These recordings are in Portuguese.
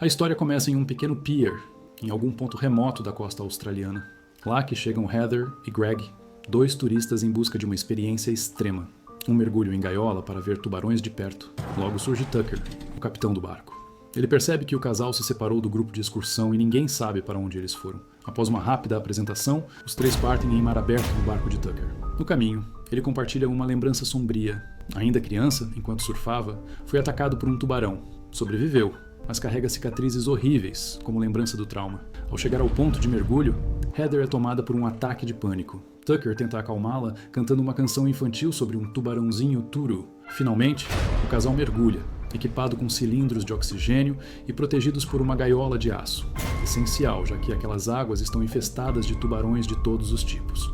A história começa em um pequeno pier, em algum ponto remoto da costa australiana. Lá que chegam Heather e Greg, dois turistas em busca de uma experiência extrema. Um mergulho em gaiola para ver tubarões de perto. Logo surge Tucker, o capitão do barco. Ele percebe que o casal se separou do grupo de excursão e ninguém sabe para onde eles foram. Após uma rápida apresentação, os três partem em mar aberto no barco de Tucker. No caminho, ele compartilha uma lembrança sombria. Ainda criança, enquanto surfava, foi atacado por um tubarão. Sobreviveu, mas carrega cicatrizes horríveis, como lembrança do trauma. Ao chegar ao ponto de mergulho, Heather é tomada por um ataque de pânico. Tucker tenta acalmá-la cantando uma canção infantil sobre um tubarãozinho turu. Finalmente, o casal mergulha, equipado com cilindros de oxigênio e protegidos por uma gaiola de aço. Essencial, já que aquelas águas estão infestadas de tubarões de todos os tipos.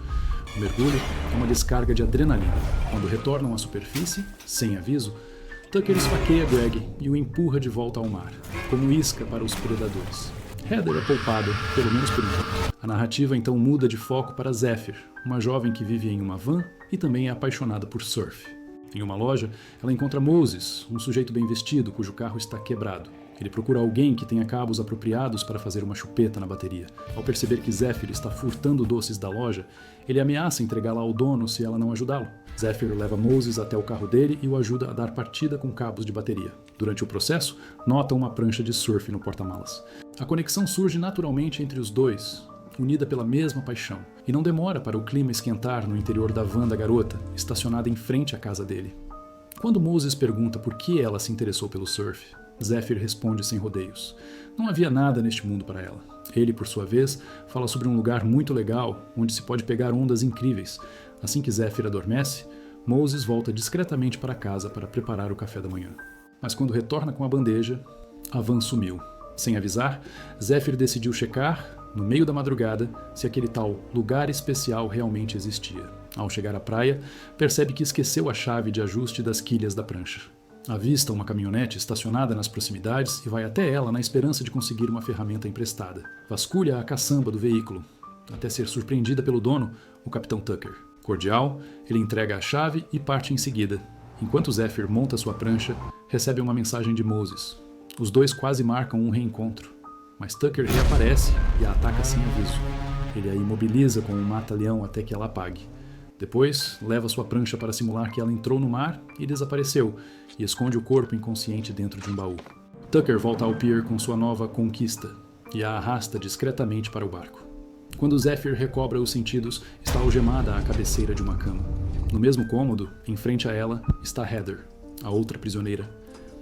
O mergulho é uma descarga de adrenalina. Quando retornam à superfície, sem aviso, Tucker esfaqueia Greg e o empurra de volta ao mar, como isca para os predadores. Heather é poupada, pelo menos por enquanto. A narrativa então muda de foco para Zephyr, uma jovem que vive em uma van e também é apaixonada por surf. Em uma loja, ela encontra Moses, um sujeito bem vestido cujo carro está quebrado. Ele procura alguém que tenha cabos apropriados para fazer uma chupeta na bateria. Ao perceber que Zephyr está furtando doces da loja, ele ameaça entregá-la ao dono se ela não ajudá-lo. Zephyr leva Moses até o carro dele e o ajuda a dar partida com cabos de bateria. Durante o processo, nota uma prancha de surf no porta-malas. A conexão surge naturalmente entre os dois, unida pela mesma paixão. E não demora para o clima esquentar no interior da van da garota, estacionada em frente à casa dele. Quando Moses pergunta por que ela se interessou pelo surf, Zephyr responde sem rodeios. Não havia nada neste mundo para ela. Ele, por sua vez, fala sobre um lugar muito legal, onde se pode pegar ondas incríveis. Assim que Zephyr adormece, Moses volta discretamente para casa para preparar o café da manhã. Mas quando retorna com a bandeja, a van sumiu. Sem avisar, Zephyr decidiu checar, no meio da madrugada, se aquele tal lugar especial realmente existia. Ao chegar à praia, percebe que esqueceu a chave de ajuste das quilhas da prancha. Avista uma caminhonete estacionada nas proximidades e vai até ela na esperança de conseguir uma ferramenta emprestada. Vasculha a caçamba do veículo, até ser surpreendida pelo dono, o capitão Tucker. Cordial, ele entrega a chave e parte em seguida. Enquanto Zephyr monta sua prancha, recebe uma mensagem de Moses. Os dois quase marcam um reencontro, mas Tucker reaparece e a ataca sem aviso. Ele a imobiliza com um mata-leão até que ela apague. Depois, leva sua prancha para simular que ela entrou no mar e desapareceu, e esconde o corpo inconsciente dentro de um baú. Tucker volta ao pier com sua nova conquista e a arrasta discretamente para o barco. Quando Zephyr recobra os sentidos, está algemada à cabeceira de uma cama. No mesmo cômodo, em frente a ela, está Heather, a outra prisioneira.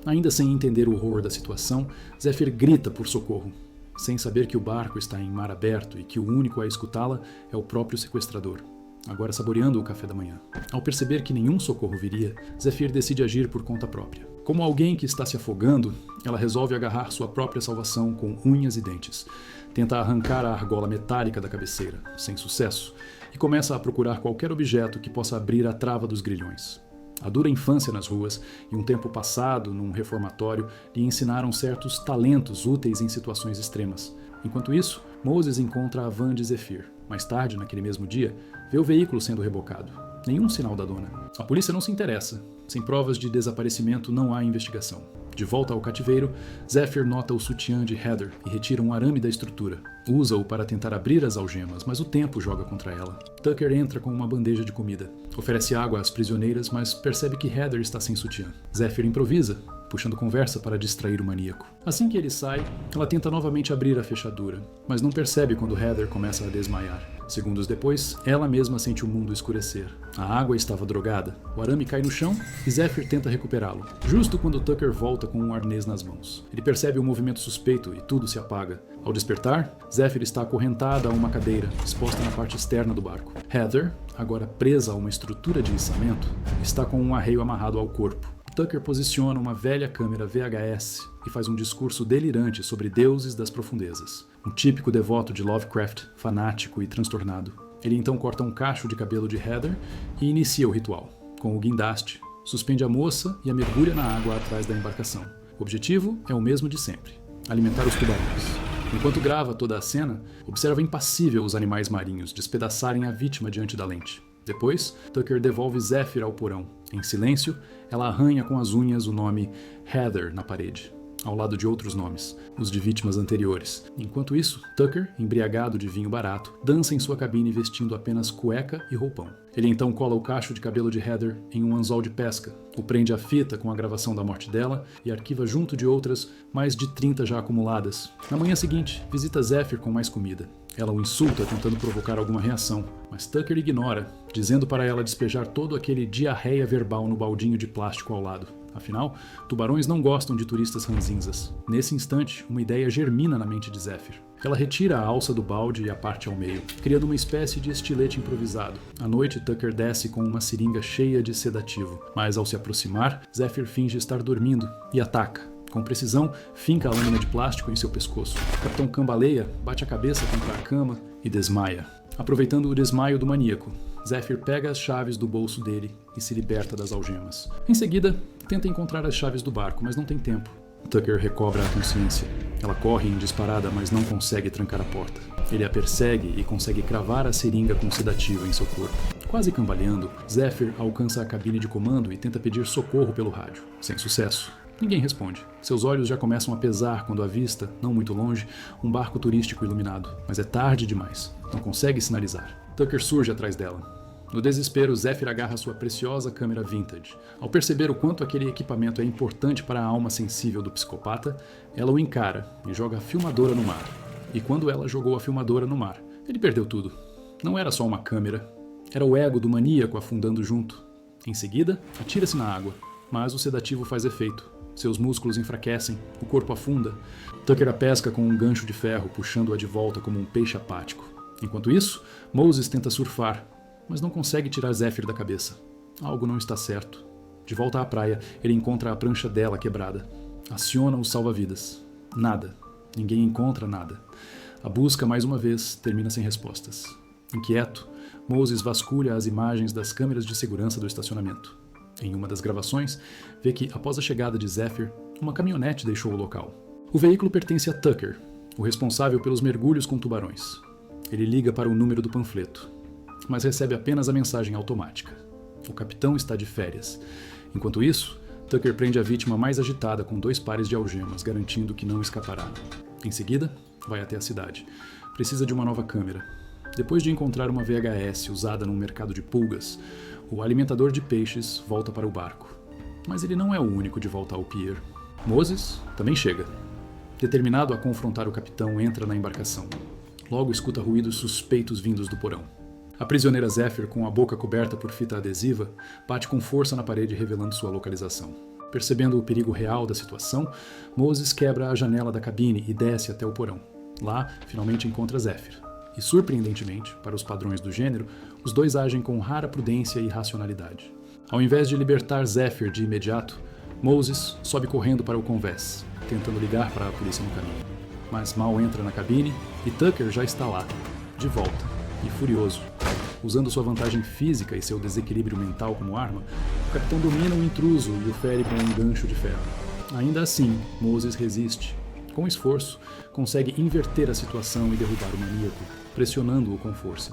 Ainda sem entender o horror da situação, Zephyr grita por socorro, sem saber que o barco está em mar aberto e que o único a escutá-la é o próprio sequestrador, agora saboreando o café da manhã. Ao perceber que nenhum socorro viria, Zephyr decide agir por conta própria. Como alguém que está se afogando, ela resolve agarrar sua própria salvação com unhas e dentes. Tenta arrancar a argola metálica da cabeceira, sem sucesso, e começa a procurar qualquer objeto que possa abrir a trava dos grilhões. A dura infância nas ruas e um tempo passado num reformatório lhe ensinaram certos talentos úteis em situações extremas. Enquanto isso, Moses encontra a van de Zephyr. Mais tarde, naquele mesmo dia, vê o veículo sendo rebocado. Nenhum sinal da dona. A polícia não se interessa. Sem provas de desaparecimento, não há investigação. De volta ao cativeiro, Zephyr nota o sutiã de Heather e retira um arame da estrutura. Usa-o para tentar abrir as algemas, mas o tempo joga contra ela. Tucker entra com uma bandeja de comida. Oferece água às prisioneiras, mas percebe que Heather está sem sutiã. Zephyr improvisa, puxando conversa para distrair o maníaco. Assim que ele sai, ela tenta novamente abrir a fechadura, mas não percebe quando Heather começa a desmaiar. Segundos depois, ela mesma sente o mundo escurecer. A água estava drogada, o arame cai no chão e Zephyr tenta recuperá-lo, justo quando Tucker volta com um arnês nas mãos. Ele percebe um movimento suspeito e tudo se apaga. Ao despertar, Zephyr está acorrentada a uma cadeira, exposta na parte externa do barco. Heather, agora presa a uma estrutura de içamento, está com um arreio amarrado ao corpo. Tucker posiciona uma velha câmera VHS e faz um discurso delirante sobre deuses das profundezas. Um típico devoto de Lovecraft, fanático e transtornado. Ele então corta um cacho de cabelo de Heather e inicia o ritual. Com o guindaste, suspende a moça e a mergulha na água atrás da embarcação. O objetivo é o mesmo de sempre: alimentar os tubarões. Enquanto grava toda a cena, observa impassível os animais marinhos despedaçarem a vítima diante da lente. Depois, Tucker devolve Zephyr ao porão. Em silêncio, ela arranha com as unhas o nome Heather na parede. ao lado de outros nomes, os de vítimas anteriores. Enquanto isso, Tucker, embriagado de vinho barato, dança em sua cabine vestindo apenas cueca e roupão. Ele então cola o cacho de cabelo de Heather em um anzol de pesca, o prende à fita com a gravação da morte dela e arquiva junto de outras mais de 30 já acumuladas. Na manhã seguinte, visita Zephyr com mais comida. Ela o insulta tentando provocar alguma reação, mas Tucker ignora, dizendo para ela despejar todo aquele diarreia verbal no baldinho de plástico ao lado. Afinal, tubarões não gostam de turistas ranzinzas. Nesse instante, uma ideia germina na mente de Zephyr. Ela retira a alça do balde e a parte ao meio, criando uma espécie de estilete improvisado. À noite, Tucker desce com uma seringa cheia de sedativo, mas ao se aproximar, Zephyr finge estar dormindo e ataca. Com precisão, finca a lâmina de plástico em seu pescoço. O capitão cambaleia, bate a cabeça contra a cama e desmaia. Aproveitando o desmaio do maníaco, Zephyr pega as chaves do bolso dele e se liberta das algemas. Em seguida, tenta encontrar as chaves do barco, mas não tem tempo. Tucker recobra a consciência. Ela corre em disparada, mas não consegue trancar a porta. Ele a persegue e consegue cravar a seringa com sedativo em seu corpo. Quase cambaleando, Zephyr alcança a cabine de comando e tenta pedir socorro pelo rádio. Sem sucesso. Ninguém responde. Seus olhos já começam a pesar quando avista, não muito longe, um barco turístico iluminado. Mas é tarde demais. Não consegue sinalizar. Tucker surge atrás dela. No desespero, Zephyr agarra sua preciosa câmera vintage. Ao perceber o quanto aquele equipamento é importante para a alma sensível do psicopata, ela o encara e joga a filmadora no mar. E quando ela jogou a filmadora no mar, ele perdeu tudo. Não era só uma câmera. Era o ego do maníaco afundando junto. Em seguida, atira-se na água. Mas o sedativo faz efeito. Seus músculos enfraquecem, o corpo afunda. Tucker a pesca com um gancho de ferro, puxando-a de volta como um peixe apático. Enquanto isso, Moses tenta surfar, mas não consegue tirar Zephyr da cabeça. Algo não está certo. De volta à praia, ele encontra a prancha dela quebrada. Aciona os salva-vidas. Nada. Ninguém encontra nada. A busca, mais uma vez, termina sem respostas. Inquieto, Moses vasculha as imagens das câmeras de segurança do estacionamento. Em uma das gravações, vê que, após a chegada de Zephyr, uma caminhonete deixou o local. O veículo pertence a Tucker, o responsável pelos mergulhos com tubarões. Ele liga para o número do panfleto, mas recebe apenas a mensagem automática. O capitão está de férias. Enquanto isso, Tucker prende a vítima mais agitada com 2 pares de algemas, garantindo que não escapará. Em seguida, vai até a cidade. Precisa de uma nova câmera. Depois de encontrar uma VHS usada num mercado de pulgas, o alimentador de peixes volta para o barco. Mas ele não é o único de volta ao pier. Moses também chega. Determinado a confrontar o capitão, entra na embarcação. Logo escuta ruídos suspeitos vindos do porão. A prisioneira Zephyr, com a boca coberta por fita adesiva, bate com força na parede revelando sua localização. Percebendo o perigo real da situação, Moses quebra a janela da cabine e desce até o porão. Lá, finalmente encontra Zephyr. E, surpreendentemente, para os padrões do gênero, os dois agem com rara prudência e racionalidade. Ao invés de libertar Zephyr de imediato, Moses sobe correndo para o convés, tentando ligar para a polícia no caminho. Mas mal entra na cabine e Tucker já está lá, de volta, e furioso. Usando sua vantagem física e seu desequilíbrio mental como arma, o capitão domina o intruso e o fere com um gancho de ferro. Ainda assim, Moses resiste. Com esforço, consegue inverter a situação e derrubar o maníaco, pressionando-o com força.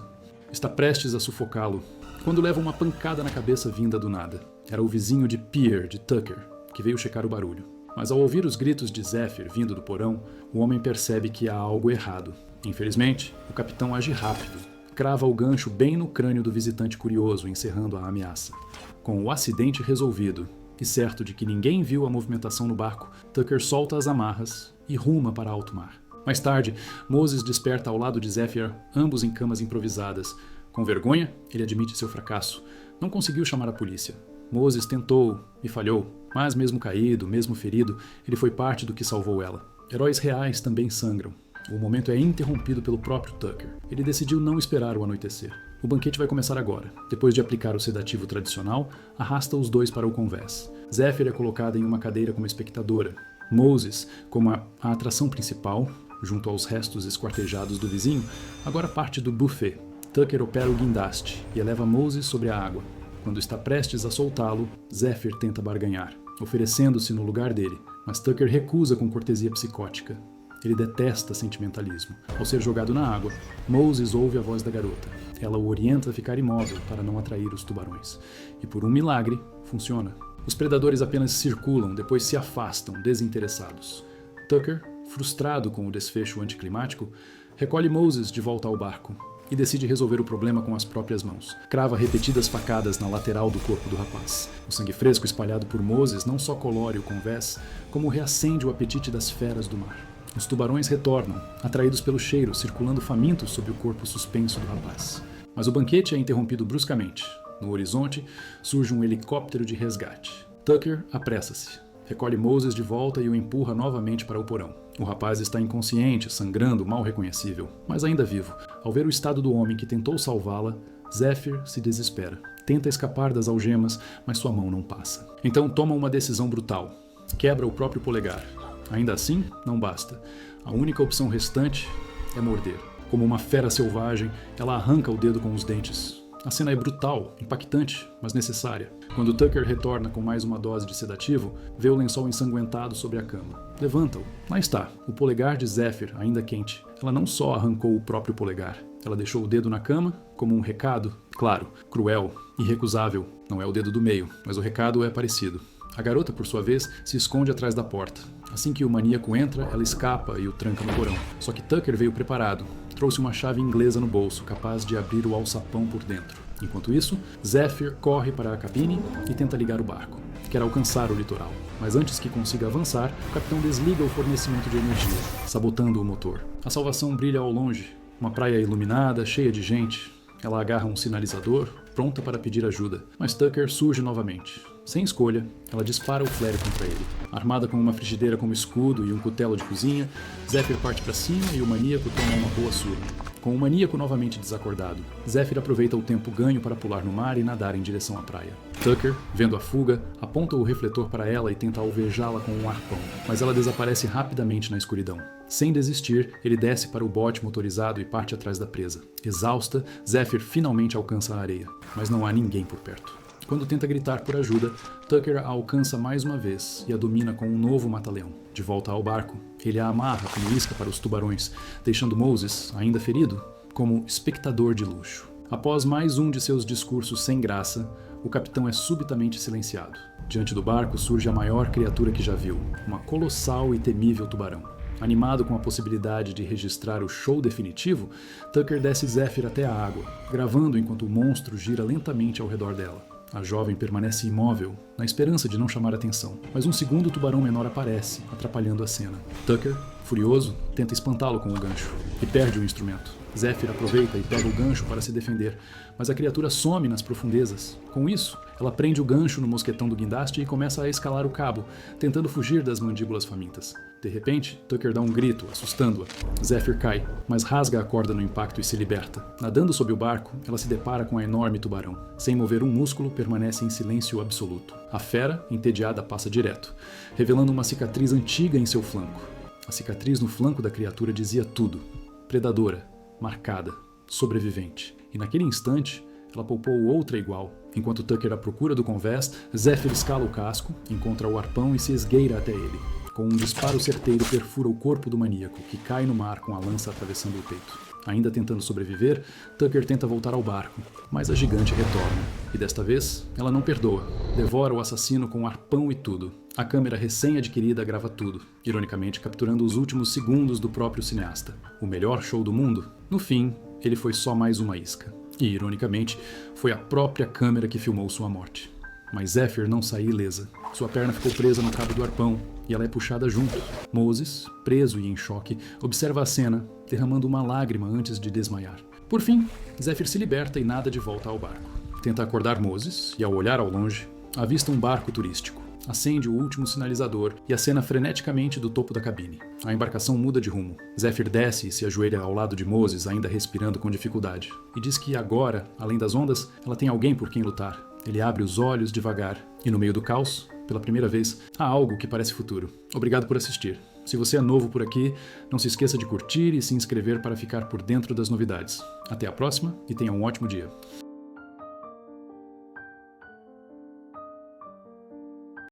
Está prestes a sufocá-lo, quando leva uma pancada na cabeça vinda do nada. Era o vizinho de pier de Tucker, que veio checar o barulho. Mas ao ouvir os gritos de Zephyr vindo do porão, o homem percebe que há algo errado. Infelizmente, o capitão age rápido. Crava o gancho bem no crânio do visitante curioso, encerrando a ameaça. Com o acidente resolvido, e certo de que ninguém viu a movimentação no barco, Tucker solta as amarras e ruma para alto mar. Mais tarde, Moses desperta ao lado de Zephyr, ambos em camas improvisadas. Com vergonha, ele admite seu fracasso. Não conseguiu chamar a polícia. Moses tentou e falhou, mas mesmo caído, mesmo ferido, ele foi parte do que salvou ela. Heróis reais também sangram. O momento é interrompido pelo próprio Tucker. Ele decidiu não esperar o anoitecer. O banquete vai começar agora. Depois de aplicar o sedativo tradicional, arrasta os dois para o convés. Zephyr é colocada em uma cadeira como espectadora. Moses, como a atração principal, junto aos restos esquartejados do vizinho, agora parte do buffet. Tucker opera o guindaste e eleva Moses sobre a água. Quando está prestes a soltá-lo, Zephyr tenta barganhar, oferecendo-se no lugar dele, mas Tucker recusa com cortesia psicótica. Ele detesta sentimentalismo. Ao ser jogado na água, Moses ouve a voz da garota. Ela o orienta a ficar imóvel para não atrair os tubarões. E por um milagre, funciona. Os predadores apenas circulam, depois se afastam, desinteressados. Tucker, frustrado com o desfecho anticlimático, recolhe Moses de volta ao barco e decide resolver o problema com as próprias mãos. Crava repetidas facadas na lateral do corpo do rapaz. O sangue fresco espalhado por Moses não só colore o convés, como reacende o apetite das feras do mar. Os tubarões retornam, atraídos pelo cheiro, circulando famintos sob o corpo suspenso do rapaz. Mas o banquete é interrompido bruscamente. No horizonte, surge um helicóptero de resgate. Tucker apressa-se. Recolhe Moses de volta e o empurra novamente para o porão. O rapaz está inconsciente, sangrando, mal reconhecível, mas ainda vivo. Ao ver o estado do homem que tentou salvá-la, Zephyr se desespera. Tenta escapar das algemas, mas sua mão não passa. Então toma uma decisão brutal. Quebra o próprio polegar. Ainda assim, não basta. A única opção restante é morder. Como uma fera selvagem, ela arranca o dedo com os dentes. A cena é brutal, impactante, mas necessária. Quando Tucker retorna com mais uma dose de sedativo, vê o lençol ensanguentado sobre a cama. Levanta-o. Lá está, o polegar de Zephyr, ainda quente. Ela não só arrancou o próprio polegar, ela deixou o dedo na cama como um recado, claro, cruel, irrecusável. Não é o dedo do meio, mas o recado é parecido. A garota, por sua vez, se esconde atrás da porta. Assim que o maníaco entra, ela escapa e o tranca no porão. Só que Tucker veio preparado. Trouxe uma chave inglesa no bolso, capaz de abrir o alçapão por dentro. Enquanto isso, Zephyr corre para a cabine e tenta ligar o barco. Quer alcançar o litoral. Mas antes que consiga avançar, o capitão desliga o fornecimento de energia, sabotando o motor. A salvação brilha ao longe. Uma praia iluminada, cheia de gente. Ela agarra um sinalizador, pronta para pedir ajuda. Mas Tucker surge novamente. Sem escolha, ela dispara o flare contra ele. Armada com uma frigideira como escudo e um cutelo de cozinha, Zephyr parte para cima e o maníaco toma uma boa surra. Com o maníaco novamente desacordado, Zephyr aproveita o tempo ganho para pular no mar e nadar em direção à praia. Tucker, vendo a fuga, aponta o refletor para ela e tenta alvejá-la com um arpão, mas ela desaparece rapidamente na escuridão. Sem desistir, ele desce para o bote motorizado e parte atrás da presa. Exausta, Zephyr finalmente alcança a areia, mas não há ninguém por perto. Quando tenta gritar por ajuda, Tucker a alcança mais uma vez e a domina com um novo mata-leão. De volta ao barco, ele a amarra como isca para os tubarões, deixando Moses, ainda ferido, como espectador de luxo. Após mais um de seus discursos sem graça, o capitão é subitamente silenciado. Diante do barco surge a maior criatura que já viu, uma colossal e temível tubarão. Animado com a possibilidade de registrar o show definitivo, Tucker desce Zephyr até a água, gravando enquanto o monstro gira lentamente ao redor dela. A jovem permanece imóvel, na esperança de não chamar atenção, mas um segundo tubarão menor aparece, atrapalhando a cena. Tucker, furioso, tenta espantá-lo com o gancho e perde o instrumento. Zephyr aproveita e pega o gancho para se defender, mas a criatura some nas profundezas. Com isso, ela prende o gancho no mosquetão do guindaste e começa a escalar o cabo, tentando fugir das mandíbulas famintas. De repente, Tucker dá um grito, assustando-a. Zephyr cai, mas rasga a corda no impacto e se liberta. Nadando sob o barco, ela se depara com a enorme tubarão. Sem mover um músculo, permanece em silêncio absoluto. A fera, entediada, passa direto, revelando uma cicatriz antiga em seu flanco. A cicatriz no flanco da criatura dizia tudo. Predadora, marcada, sobrevivente. E naquele instante, ela poupou outra igual. Enquanto Tucker à procura do convés, Zephyr escala o casco, encontra o arpão e se esgueira até ele. Com um disparo certeiro, perfura o corpo do maníaco, que cai no mar com a lança atravessando o peito. Ainda tentando sobreviver, Tucker tenta voltar ao barco, mas a gigante retorna. E desta vez, ela não perdoa. Devora o assassino com arpão e tudo. A câmera recém-adquirida grava tudo, ironicamente capturando os últimos segundos do próprio cineasta. O melhor show do mundo? No fim, ele foi só mais uma isca. E, ironicamente, foi a própria câmera que filmou sua morte. Mas Zephyr não saiu ilesa. Sua perna ficou presa no cabo do arpão e ela é puxada junto. Moses, preso e em choque, observa a cena, derramando uma lágrima antes de desmaiar. Por fim, Zephyr se liberta e nada de volta ao barco. Tenta acordar Moses e, ao olhar ao longe, avista um barco turístico. Acende o último sinalizador e acena freneticamente do topo da cabine. A embarcação muda de rumo. Zephyr desce e se ajoelha ao lado de Moses, ainda respirando com dificuldade. E diz que agora, além das ondas, ela tem alguém por quem lutar. Ele abre os olhos devagar e, no meio do caos, pela primeira vez, há algo que parece futuro. Obrigado por assistir. Se você é novo por aqui, não se esqueça de curtir e se inscrever para ficar por dentro das novidades. Até a próxima e tenha um ótimo dia.